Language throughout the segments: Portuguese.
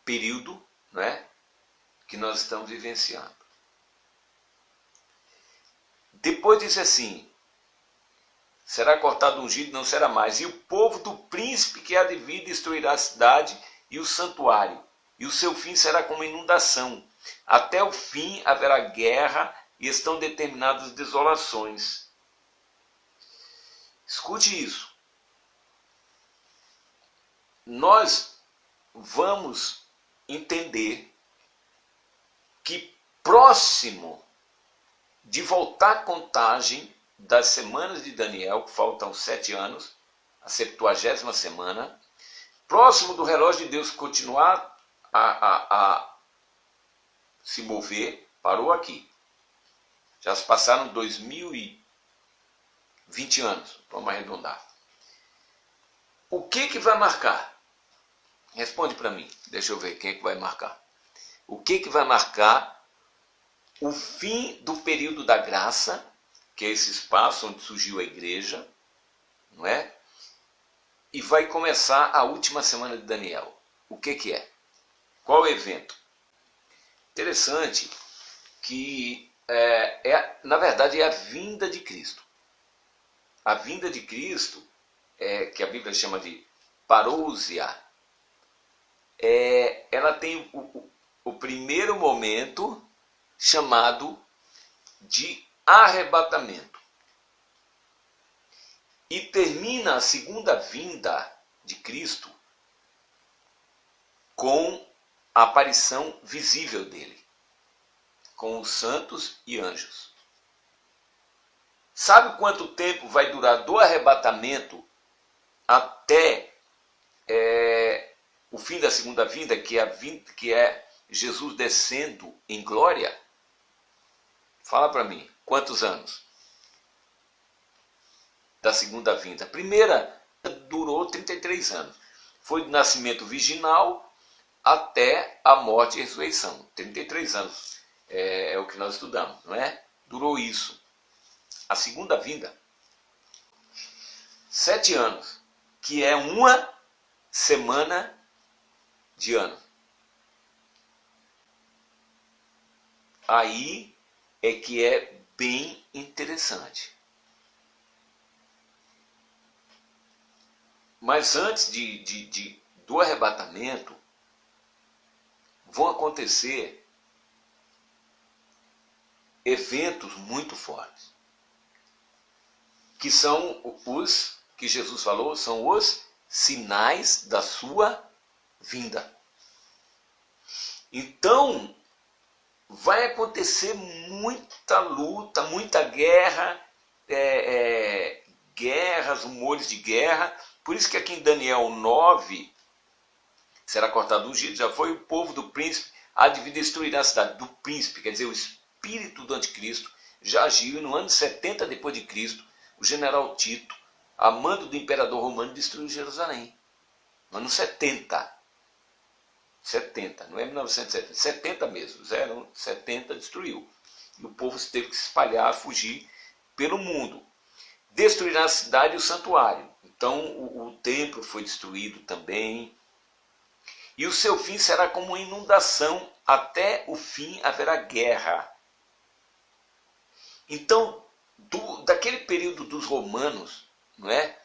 período, não é, que nós estamos vivenciando. Depois diz assim: será cortado o ungido, não será mais. E o povo do príncipe que há de vir destruirá a cidade e o santuário. E o seu fim será como inundação. Até o fim haverá guerra e estão determinadas desolações. Escute isso. Nós vamos entender que próximo de voltar a contagem das semanas de Daniel, que faltam 7 anos, a 70ª semana, próximo do relógio de Deus continuar a se mover, parou aqui. Já se passaram 2020 anos, vamos arredondar. O que vai marcar? Responde para mim, deixa eu ver quem é que vai marcar. O que vai marcar o fim do período da graça, que é esse espaço onde surgiu a igreja, não é? E vai começar a última semana de Daniel. O que é? Qual é o evento? Interessante que, na verdade, é a vinda de Cristo. A vinda de Cristo, que a Bíblia chama de parousia, ela tem o primeiro momento chamado de arrebatamento. E termina a segunda vinda de Cristo com a aparição visível dele, com os santos e anjos. Sabe quanto tempo vai durar do arrebatamento até o fim da segunda vinda, que é Jesus descendo em glória? Fala para mim, quantos anos? Da segunda vinda. A primeira durou 33 anos. Foi do nascimento virginal até a morte e ressurreição. 33 anos é o que nós estudamos, não é? Durou isso. A segunda vinda, 7 anos, que é uma semana de ano. Aí é que é bem interessante. Mas antes do arrebatamento, vão acontecer eventos muito fortes, que são os que Jesus falou, são os sinais da sua vinda. Então, vai acontecer muita luta, muita guerra, guerras, rumores de guerra. Por isso que aqui em Daniel 9, será cortado o ungido, já foi o povo do príncipe, há de vir destruir a cidade do príncipe, quer dizer, o espírito do anticristo já agiu. E no ano 70 depois de Cristo, o general Tito, a mando do imperador romano, destruiu Jerusalém. No ano 70, não é 1970, 70 mesmo, 70 destruiu. E o povo teve que se espalhar, fugir pelo mundo. Destruirá a cidade e o santuário. Então o templo foi destruído também. E o seu fim será como uma inundação. Até o fim haverá guerra. Então, daquele período dos romanos, não é?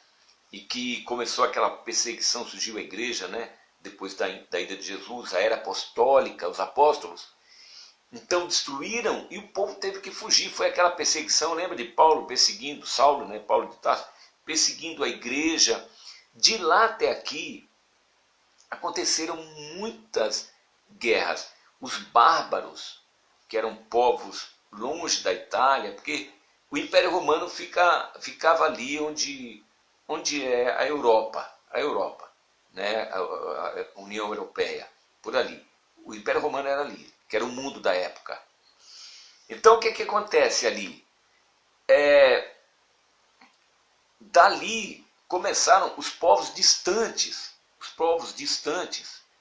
E que começou aquela perseguição, surgiu a igreja, né? Depois da ida de Jesus, a era apostólica, os apóstolos. Então destruíram e o povo teve que fugir. Foi aquela perseguição, lembra de Paulo perseguindo, Saulo, né? Paulo de Tarso, perseguindo a igreja. De lá até aqui, aconteceram muitas guerras. Os bárbaros, que eram povos longe da Itália, porque o Império Romano ficava ali onde é a Europa, né? A União Europeia, por ali. O Império Romano era ali, que era o mundo da época. Então o que acontece ali? Dali começaram os povos distantes,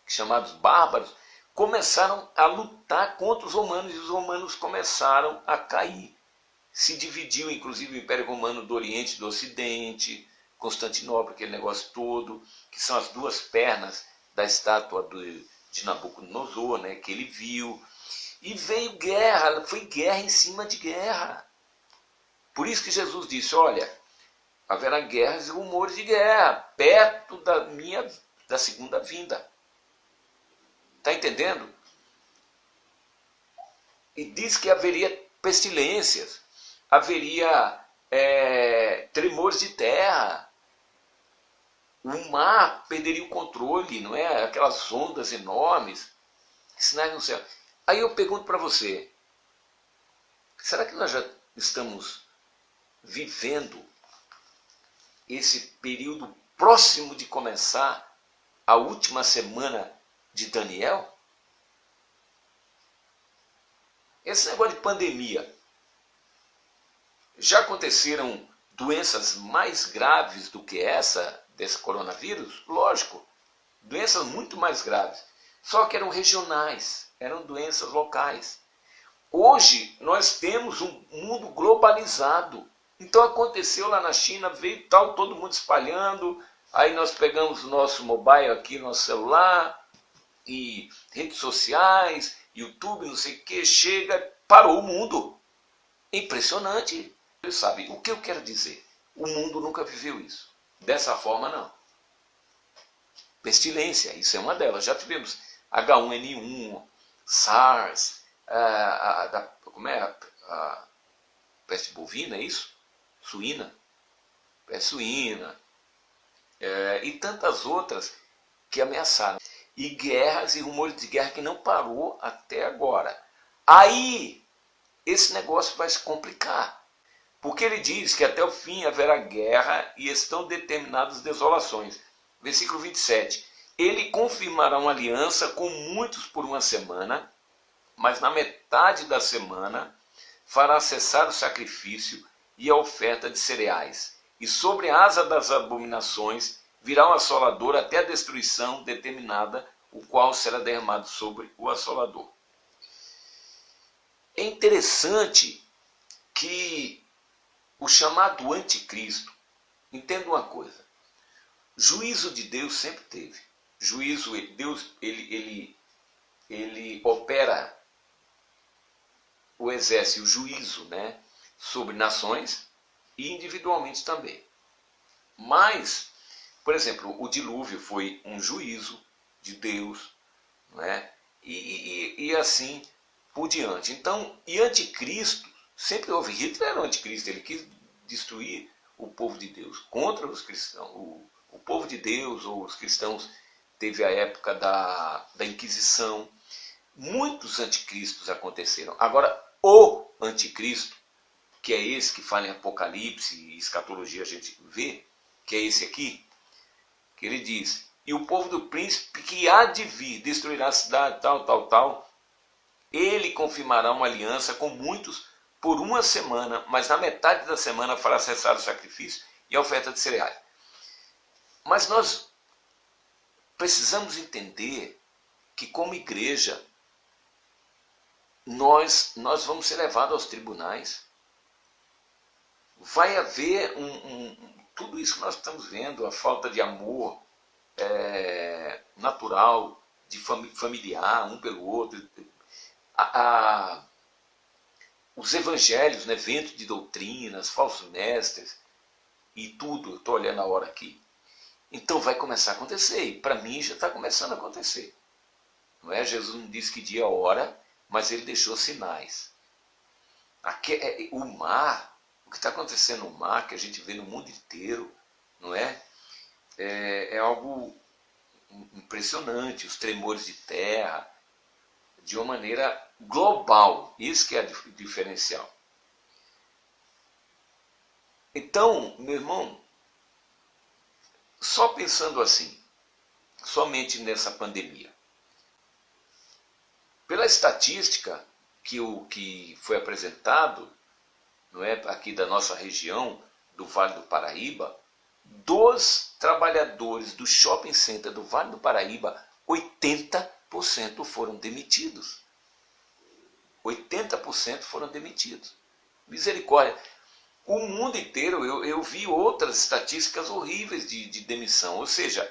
chamados bárbaros, começaram a lutar contra os romanos, e os romanos começaram a cair. Se dividiu, inclusive, o Império Romano do Oriente e do Ocidente, Constantinopla, aquele negócio todo, que são as duas pernas da estátua de Nabucodonosor, né, que ele viu. E veio guerra, foi guerra em cima de guerra. Por isso que Jesus disse, olha, haverá guerras e rumores de guerra, perto da segunda vinda. Está entendendo? E diz que haveria pestilências, haveria tremores de terra, o mar perderia o controle, não é? Aquelas ondas enormes, sinais no céu. Aí eu pergunto para você, será que nós já estamos vivendo esse período próximo de começar a última semana de Daniel? Esse negócio de pandemia, já aconteceram doenças mais graves do que essa, desse coronavírus? Lógico, doenças muito mais graves, só que eram regionais, eram doenças locais. Hoje nós temos um mundo globalizado. Então aconteceu lá na China, veio tal, todo mundo espalhando, aí nós pegamos o nosso mobile aqui, nosso celular, e redes sociais, YouTube, não sei o que, chega, parou o mundo. Impressionante. Você sabe, o que eu quero dizer? O mundo nunca viveu isso. Dessa forma, não. Pestilência, isso é uma delas. Já tivemos H1N1, SARS, como é? A peste bovina, é isso? Suína? Peste suína. E tantas outras que ameaçaram. E guerras e rumores de guerra que não parou até agora. Aí, esse negócio vai se complicar. Porque ele diz que até o fim haverá guerra e estão determinadas desolações. Versículo 27. Ele confirmará uma aliança com muitos por uma semana, mas na metade da semana fará cessar o sacrifício e a oferta de cereais. E sobre a asa das abominações virá um assolador até a destruição determinada, o qual será derramado sobre o assolador. É interessante que o chamado anticristo, entenda uma coisa, juízo de Deus sempre teve. Juízo, Deus, ele opera o exerce o juízo, né, sobre nações e individualmente também. Mas, por exemplo, o dilúvio foi um juízo de Deus, né, e assim por diante. Então, e anticristo, sempre houve. Hitler era um anticristo, ele quis destruir o povo de Deus contra os cristãos. O povo de Deus, ou os cristãos, teve a época da Inquisição. Muitos anticristos aconteceram. Agora, o anticristo, que é esse que fala em Apocalipse e escatologia, a gente vê, que é esse aqui, que ele diz, e o povo do príncipe que há de vir destruirá a cidade, tal, ele confirmará uma aliança com muitos por uma semana, mas na metade da semana fará cessar o sacrifício e a oferta de cereais. Mas nós precisamos entender que, como igreja, nós vamos ser levados aos tribunais. Vai haver tudo isso que nós estamos vendo, a falta de amor natural, de familiar, um pelo outro, os evangelhos, né, vento de doutrinas, falsos mestres e tudo, eu estou olhando a hora aqui. Então vai começar a acontecer, e para mim já está começando a acontecer. Não é? Jesus não disse que dia e hora, mas ele deixou sinais. Aqui, o mar, o que está acontecendo no mar, que a gente vê no mundo inteiro, não é? É algo impressionante, os tremores de terra, de uma maneira global. Isso que é o diferencial. Então, meu irmão, só pensando assim, somente nessa pandemia, pela estatística que foi apresentado, não é, aqui da nossa região, do Vale do Paraíba, dos trabalhadores do shopping center do Vale do Paraíba, 80% foram demitidos. 80% foram demitidos. Misericórdia. O mundo inteiro, eu vi outras estatísticas horríveis de demissão. Ou seja,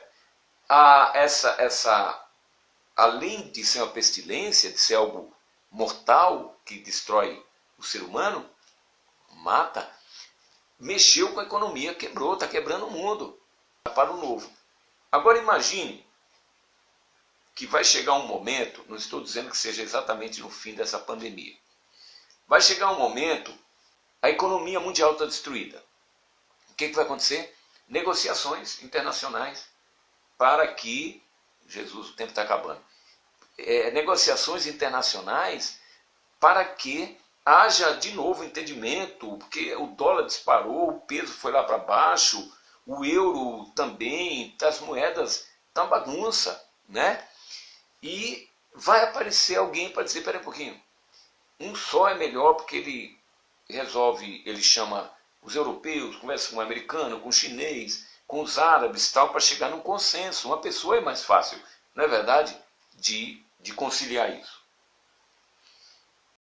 além de ser uma pestilência, de ser algo mortal que destrói o ser humano, mata, mexeu com a economia, quebrou, está quebrando o mundo para o novo. Agora imagine que vai chegar um momento, não estou dizendo que seja exatamente no fim dessa pandemia, vai chegar um momento, a economia mundial está destruída. O que vai acontecer? Negociações internacionais para que, Jesus, o tempo está acabando, negociações internacionais para que haja de novo entendimento, porque o dólar disparou, o peso foi lá para baixo, o euro também, as moedas estão bagunça, né? E vai aparecer alguém para dizer, espera um pouquinho, um só é melhor porque ele resolve, ele chama os europeus, conversa com o americano, com o chinês, com os árabes, tal, para chegar num consenso. Uma pessoa é mais fácil, não é verdade, de conciliar isso.